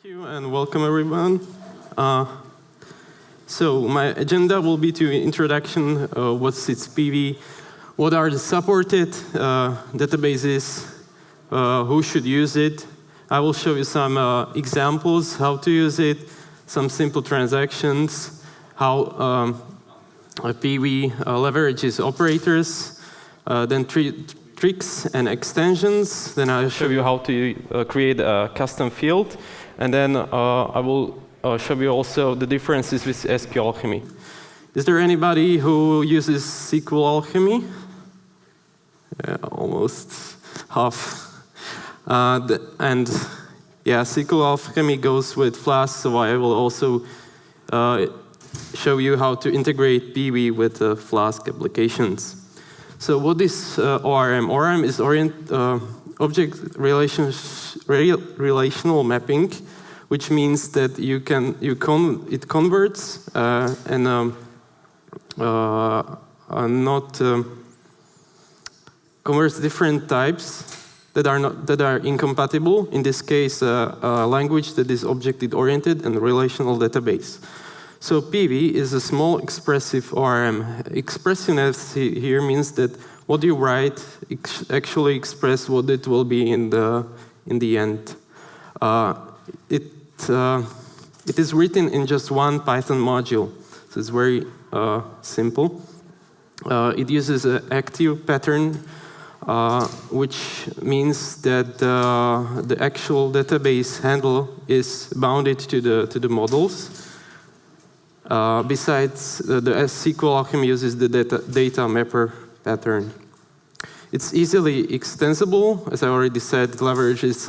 Thank you and welcome everyone. So my agenda will be to introduction, what's its Peewee, what are the supported databases, who should use it. I will show you some examples, how to use it, some simple transactions, how Peewee leverages operators, then tricks and extensions. Then I'll show you how to create a custom field. And then I will show you also the differences with SQLAlchemy. Is there anybody who uses SQLAlchemy? Yeah, almost half. And yeah, SQLAlchemy goes with Flask, so I will also show you how to integrate Peewee with Flask applications. So what is ORM? ORM is object relational mapping, which means that it converts converts different types that are incompatible. In this case, a language that is object-oriented and relational database. So Peewee is a small expressive ORM. Expressiveness here means that what you write actually express what it will be in the end. It is written in just one Python module, so it's very simple. It uses an active pattern, which means that the actual database handle is bounded to the models. Besides, the SQLAlchemy uses the data mapper pattern. It's easily extensible. As I already said, it leverages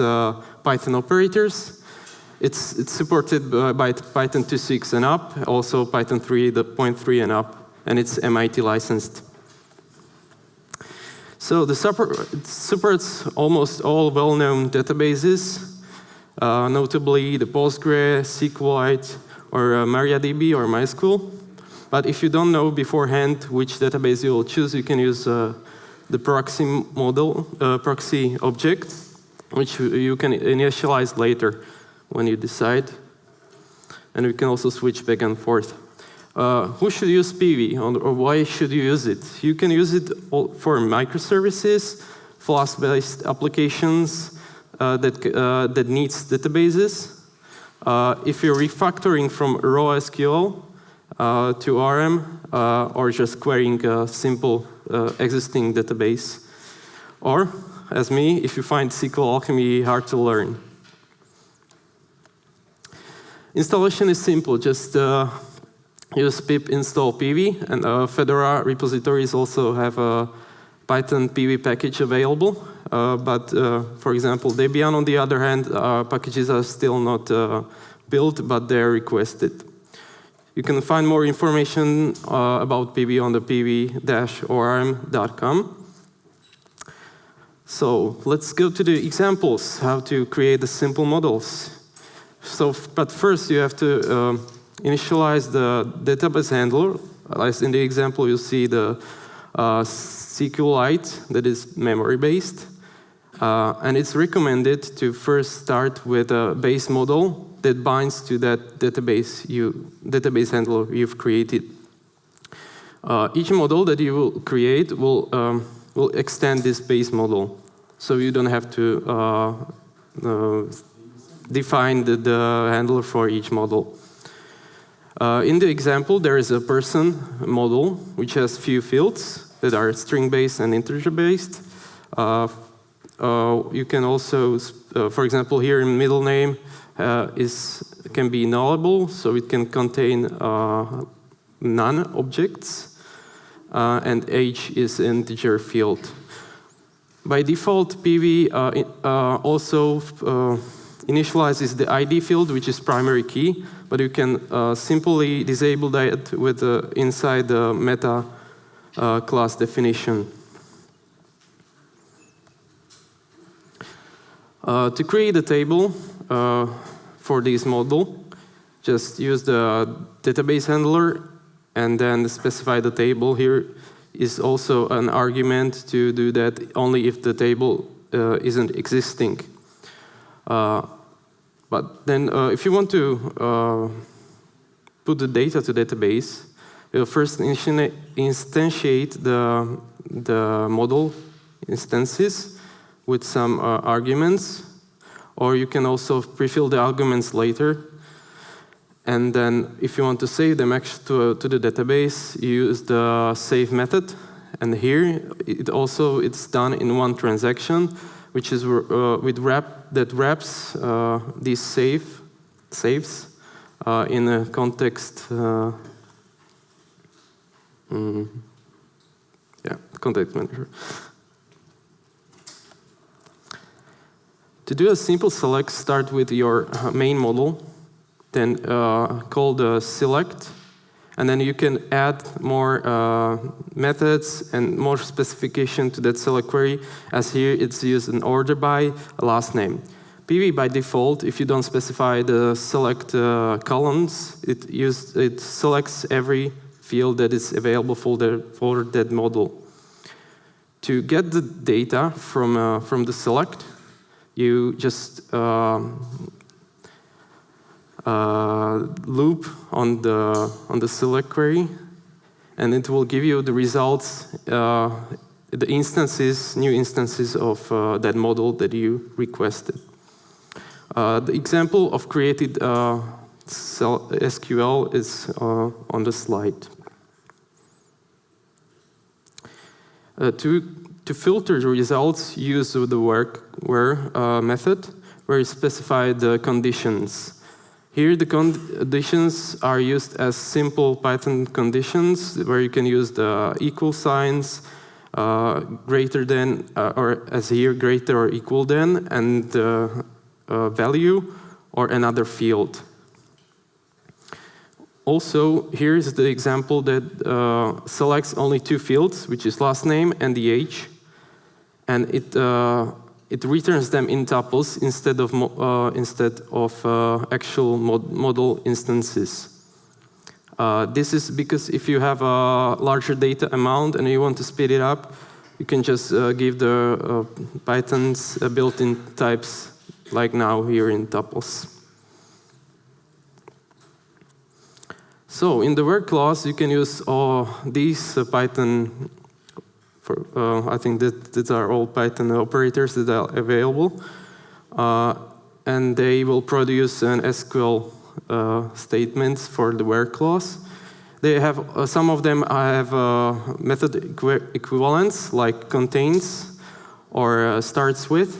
Python operators. It's supported by Python 2.6 and up, also Python 3.3 and up, and it's MIT licensed. So it supports almost all well-known databases, notably the Postgre, SQLite, or MariaDB or MySQL. But if you don't know beforehand which database you will choose, you can use the proxy model, proxy object, which you can initialize later when you decide. And we can also switch back and forth. Who should use Peewee, or why should you use it? You can use it for microservices, Flask-based applications that needs databases. If you're refactoring from raw SQL to ORM, or just querying a simple existing database. Or, as me, if you find SQLAlchemy hard to learn. Installation is simple, just use pip install Peewee, and Fedora repositories also have a Python Peewee package available. But for example, Debian, on the other hand, packages are still not built, but they're requested. You can find more information about Peewee on the peewee-orm.com. So let's go to the examples, how to create the simple models. But first you have to initialize the database handler. As in the example, you see the SQLite that is memory-based. And it's recommended to first start with a base model that binds to that database handler you've created. Each model that you will create will extend this base model, so you don't have to define the handler for each model. In the example, there is a person model which has few fields that are string-based and integer-based. You can also, for example, here in middle name can be nullable, so it can contain none objects, and age is an integer field. By default, Peewee also initializes the ID field, which is primary key, but you can simply disable that with inside the meta class definition. To create a table for this model, just use the database handler and then specify the table. Here is also an argument to do that only if the table isn't existing. But then if you want to put the data to database, you'll first instantiate the model instances with some arguments, or you can also prefill the arguments later. And then if you want to save them to the database, you use the save method. And here, it's done in one transaction, which is that wraps these saves in a context. Context manager. To do a simple select, start with your main model, then call the select, and then you can add more methods and more specification to that select query, as here it's used in order by last name. Peewee by default, if you don't specify the select columns, it selects every field that is available for that model. To get the data from the select, you just loop on the select query, and it will give you the results, the new instances of that model that you requested. The example of created SQL is on the slide. To filter the results, use the where method, where you specify the conditions. Here, the conditions are used as simple Python conditions, where you can use the equal signs, greater than, or as here, greater or equal than, and value, or another field. Also, here is the example that selects only two fields, which is last name and the age, and it returns them in tuples instead of actual model instances. This is because if you have a larger data amount and you want to speed it up, you can just give the Python's built-in types, like now here in tuples. So in the where clause, you can use all these Python. I think that these are all Python operators that are available, and they will produce an SQL statements for the where clause. They have some of them have method equivalents like contains or starts with.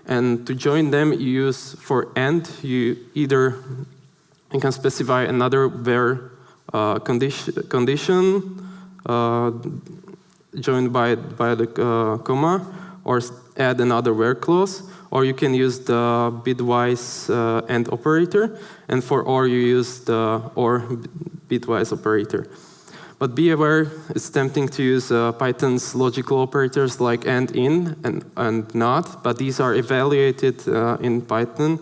And to join them, you use for AND, you can specify another where condition joined by the comma, or add another where clause, or you can use the bitwise AND operator, and for OR you use the OR bitwise operator. But be aware, it's tempting to use Python's logical operators like AND in and not, but these are evaluated in Python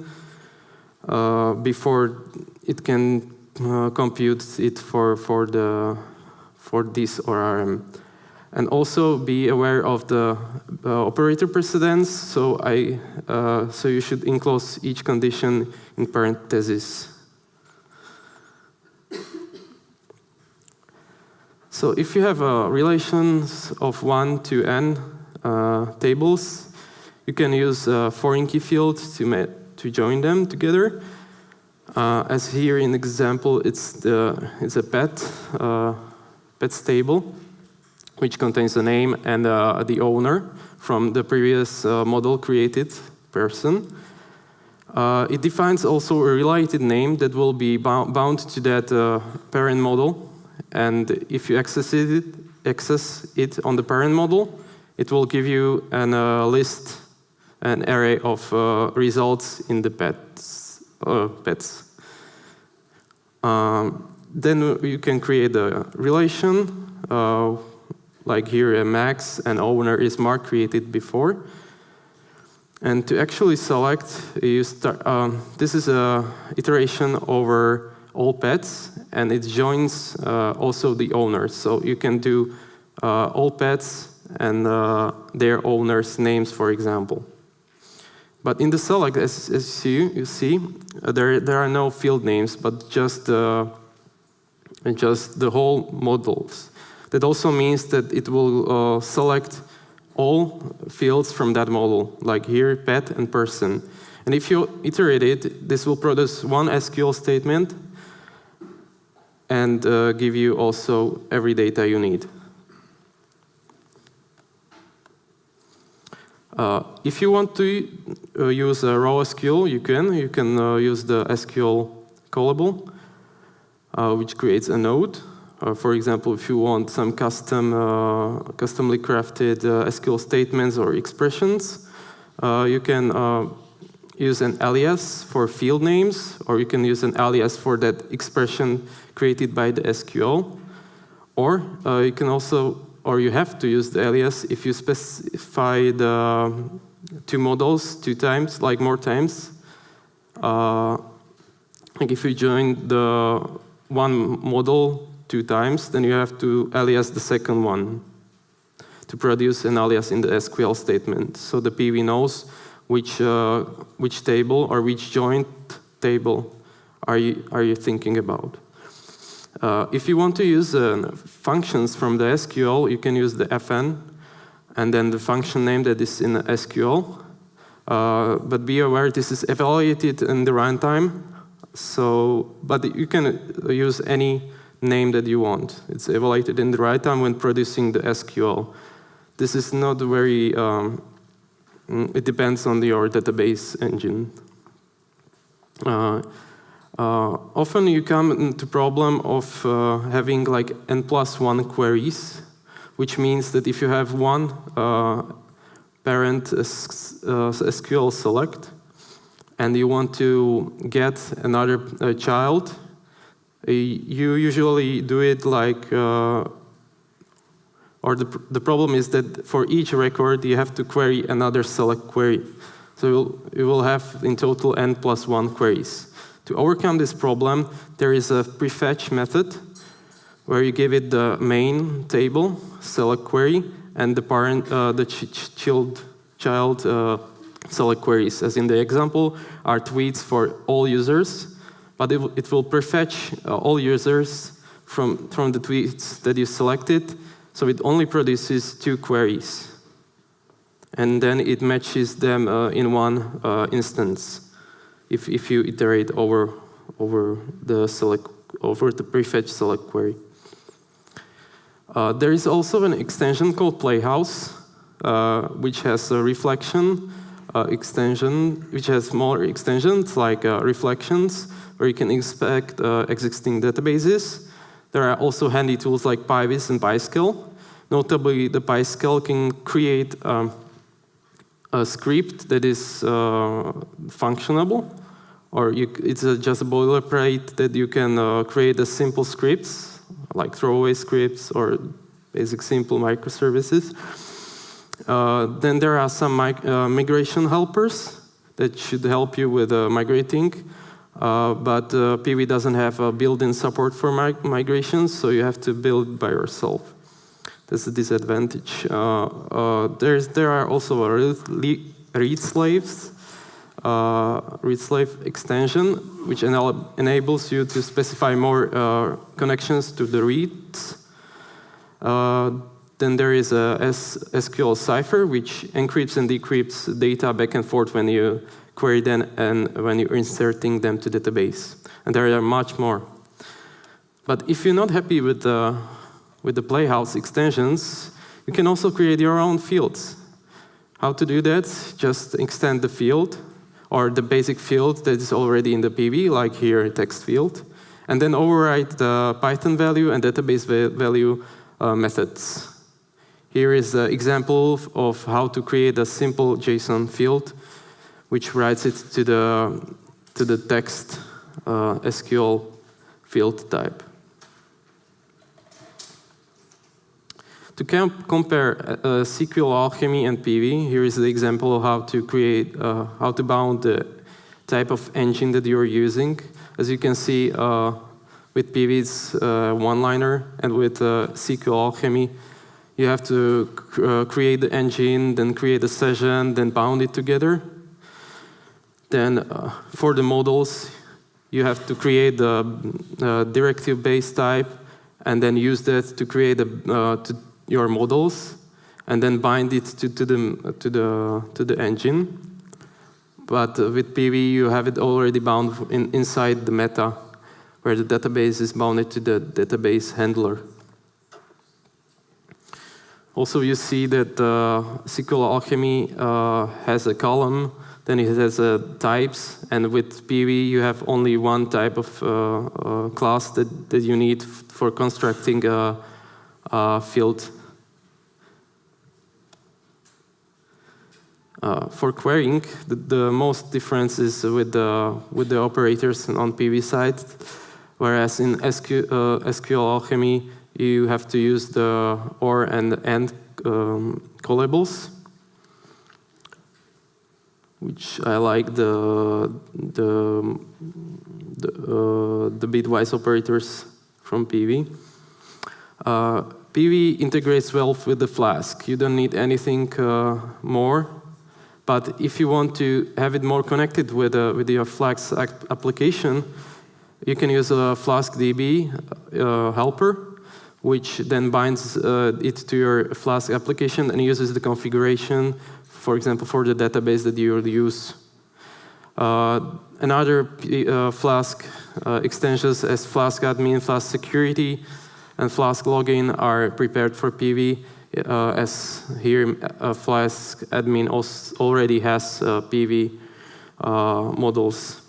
before it can compute it for this ORM. And also be aware of the operator precedence. So you should enclose each condition in parentheses. So if you have relations of 1 to n tables, you can use foreign key fields to join them together. As here in example, it's a pets table, which contains the name and the owner from the previous model created person. It defines also a related name that will be bound to that parent model. And if you access it on the parent model, it will give you an array of results in the pets. Then you can create a relation, like here a max and owner is Mark created before. And to actually select, you start. This is a iteration over all pets, and it joins also the owner. So you can do all pets and their owners' names, for example. But in the select, as you see, there are no field names, but just the whole models. That also means that it will select all fields from that model, like here, pet and person. And if you iterate it, this will produce one SQL statement and give you also every data you need. If you want to use a raw SQL, you can. You can use the SQL callable, which creates a node. For example, if you want some customly crafted SQL statements or expressions, you can use an alias for field names, or you can use an alias for that expression created by the SQL. Or you can also, or you have to use the alias if you specify the two models 2 times, like more times. Like if you join the one model 2 times, then you have to alias the second one to produce an alias in the SQL statement. So the Peewee knows which table or which joint table are you thinking about. If you want to use functions from the SQL, you can use the fn and then the function name that is in the SQL. But be aware this is evaluated in the runtime. So, but you can use any name that you want. It's evaluated in the runtime when producing the SQL. This is not very. It depends on your database engine. Often you come into problem of having like n+1 queries, which means that if you have one parent SQL select and you want to get another child, you usually do it like, or the problem is that for each record you have to query another select query. So you will have in total n+1 queries. To overcome this problem, there is a prefetch method where you give it the main table, select query, and the parent, the child select queries. As in the example, are tweets for all users, but it will prefetch all users from the tweets that you selected, so it only produces 2 queries. And then it matches them in one instance. If you iterate over the prefetch select query. There is also an extension called Playhouse, which has a reflection extension, which has more extensions like reflections, where you can inspect existing databases. There are also handy tools like Peewee and PyScale. Notably, the PyScale can create a script that is functionable, or it's just a boilerplate that you can create a simple scripts, like throwaway scripts or basic simple microservices. Then there are some migration helpers that should help you with migrating, but Peewee doesn't have a built-in support for migrations, so you have to build by yourself. That's a disadvantage. There are also read slave extension, which enables you to specify more connections to the reads. Then there is a SQL cipher, which encrypts and decrypts data back and forth when you query them and when you're inserting them to database. And there are much more. But if you're not happy with the Playhouse extensions, you can also create your own fields. How to do that? Just extend the field, or the basic field that is already in the Peewee, like here, text field, and then override the Python value and database value methods. Here is an example of how to create a simple JSON field, which writes it to the text SQL field type. To compare SQLAlchemy and Peewee, here is the example of how to create, how to bound the type of engine that you're using. As you can see, with Peewee it's one-liner, and with SQLAlchemy, You have to create the engine, then create a session, then bound it together. Then for the models, you have to create the directive-based type, and then use that to create your models, and then bind it to the engine. But with Peewee, you have it already bound inside the meta, where the database is bounded to the database handler. Also, you see that SQLAlchemy has a column, then it has types, and with Peewee, you have only one type of class that you need for constructing a field. For querying, the most difference is with the operators on Peewee side, whereas in SQLAlchemy, you have to use the OR and AND callables, which I like the bitwise operators from Peewee. Peewee integrates well with the Flask. You don't need anything more. But if you want to have it more connected with your Flask application, you can use a FlaskDB helper, which then binds it to your Flask application and uses the configuration, for example, for the database that you will use. Another Flask extensions as Flask-admin, Flask security, and Flask login are prepared for Peewee. As here, Flask-admin already has Peewee models.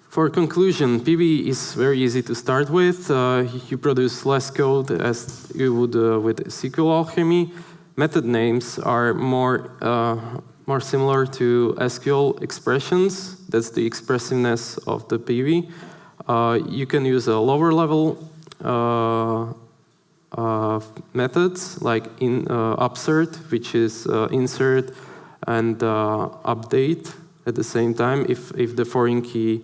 For conclusion, Peewee is very easy to start with. You produce less code as you would with SQLAlchemy. Method names are more similar to SQL expressions. That's the expressiveness of the Peewee. You can use a lower level methods like upsert, which is insert and update at the same time if the foreign key,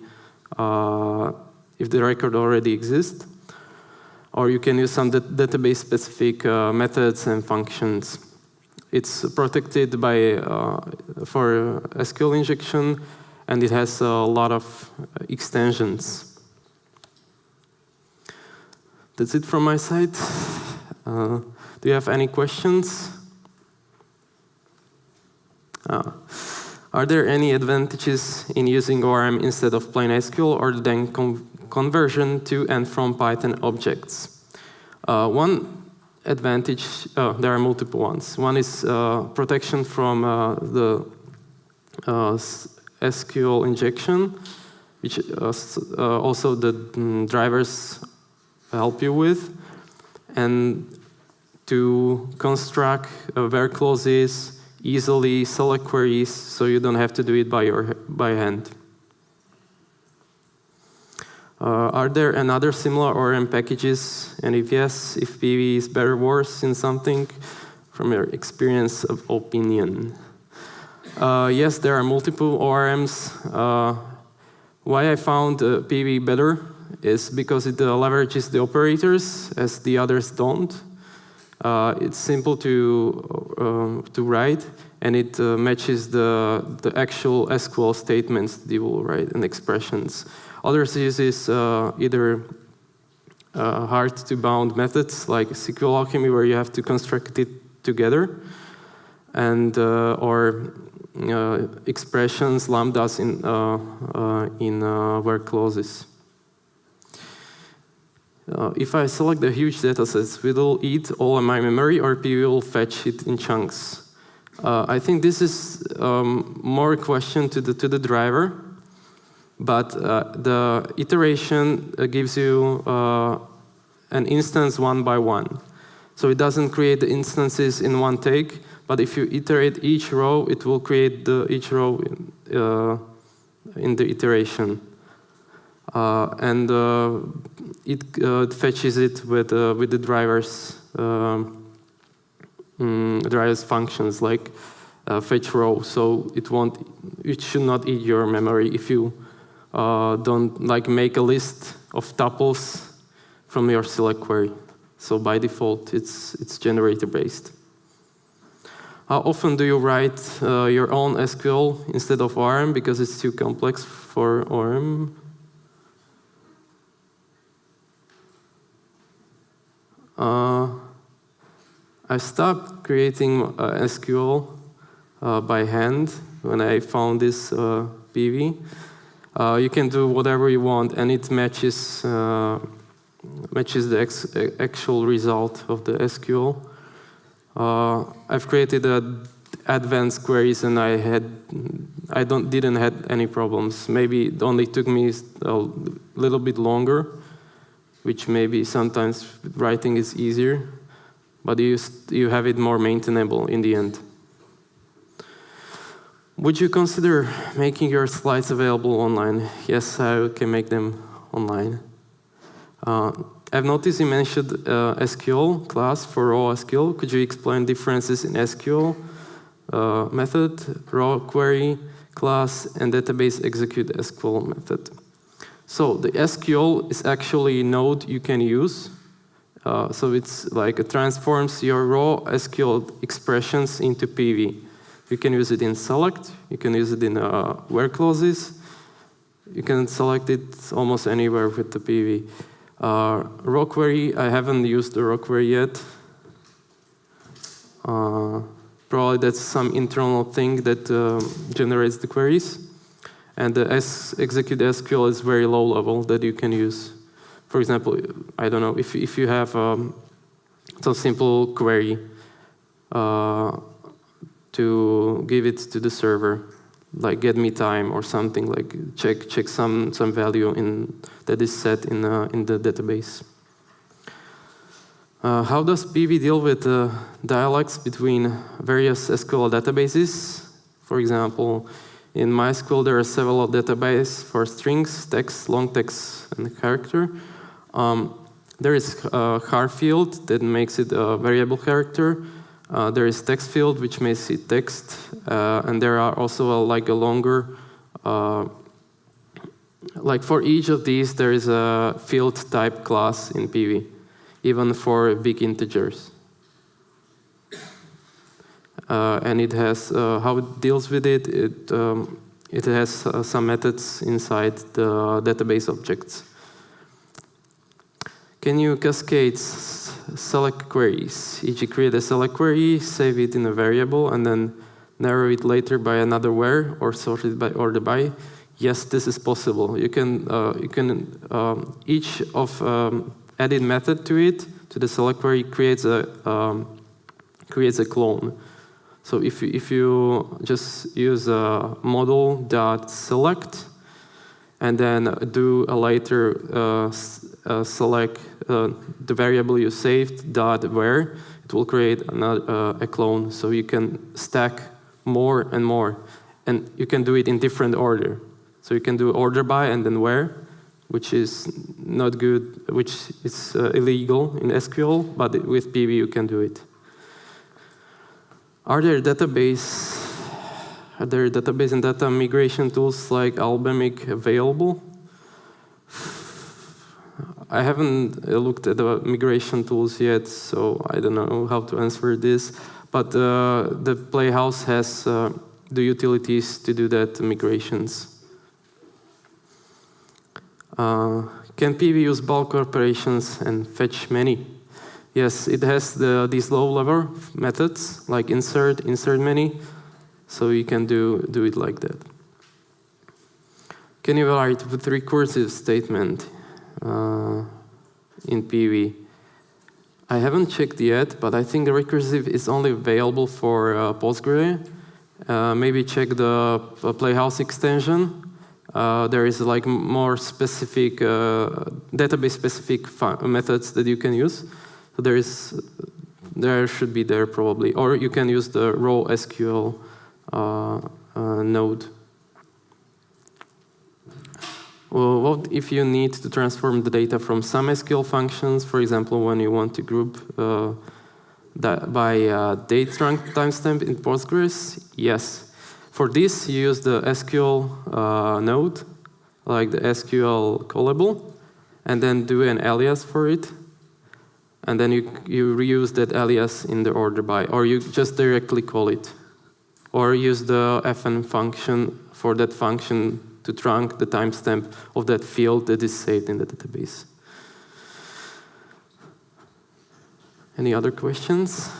if the record already exists. Or you can use some database specific methods and functions. It's protected for SQL injection, and it has a lot of extensions. That's it from my side. Do you have any questions? Are there any advantages in using ORM instead of plain SQL or then conversion to and from Python objects? One advantage, there are multiple ones. One is protection from the SQL injection, which also the drivers help you with, and to construct where clauses, easily select queries, so you don't have to do it by hand. Are there another similar ORM packages? And if yes, if Peewee is better or worse in something, from your experience of opinion? Yes, there are multiple ORMs. Why I found Peewee better is because it leverages the operators as the others don't. It's simple to write, and it matches the actual SQL statements that you will write and expressions. Others uses either hard to bound methods like SQLAlchemy, where you have to construct it together, and or expressions, lambdas in where clauses. If I select the huge datasets, will it eat all of my memory, or Peewee will fetch it in chunks? I think this is more a question to the driver, but the iteration gives you an instance one by one. So it doesn't create the instances in one take, but if you iterate each row, it will create each row in the iteration. And it fetches it with the drivers functions like fetch row. So it should not eat your memory if you don't make a list of tuples from your select query. So by default, it's generator-based. How often do you write your own SQL instead of ORM because it's too complex for ORM? I stopped creating SQL by hand when I found this Peewee. You can do whatever you want, and it matches the actual result of the SQL. I've created advanced queries, and didn't have any problems. Maybe it only took me a little bit longer, which maybe sometimes writing is easier, but you have it more maintainable in the end. Would you consider making your slides available online? Yes, I can make them online. I've noticed you mentioned SQL class for raw SQL. Could you explain differences in SQL method, raw query class, and database execute SQL method? So the SQL is actually a node you can use. So it's like it transforms your raw SQL expressions into Peewee. You can use it in select, you can use it in where clauses, you can select it almost anywhere with the Peewee. Raw query, I haven't used the raw query yet. Probably that's some internal thing that generates the queries. And the execute SQL is very low level that you can use. For example, I don't know, if you have some simple query to give it to the server, like get me time or something, like check some value that is set in the database. How does Peewee deal with dialects between various SQL databases? For example, in MySQL there are several databases for strings, text, long text, and character. There is a char field that makes it a variable character. There is text field, which makes it text, and there are also a longer, like for each of these, there is a field type class in Peewee, even for big integers. And it has, how it deals with it, it has some methods inside the database objects. Can you cascade select queries? E.g. create a select query, save it in a variable, and then narrow it later by another where, or sort it by order by? Yes, this is possible. You can each of added method to it, to the select query, creates a clone. So if you just use a model.select and then do a later select the variable you saved .where, it will create a clone. So you can stack more and more, and you can do it in different order. So you can do order by and then where, which is not good, which is illegal in SQL, but with Peewee you can do it. Are there database and data migration tools like Alchemy available? I haven't looked at the migration tools yet, so I don't know how to answer this. But the Playhouse has the utilities to do that migrations. Can Peewee use bulk operations and fetch many? Yes, it has these low-level methods like insert many, so you can do it like that. Can you write with recursive statement in Peewee? I haven't checked yet, but I think the recursive is only available for Postgre. Maybe check the Playhouse extension. There is like more specific database-specific methods that you can use. So there should be there probably, or you can use the raw SQL node. Well, what if you need to transform the data from some SQL functions, for example, when you want to group that by date timestamp in Postgres? Yes. For this, you use the SQL node, like the SQL callable, and then do an alias for it. And then you reuse that alias in the order by, or you just directly call it. Or use the fn function for that function to trunk the timestamp of that field that is saved in the database. Any other questions?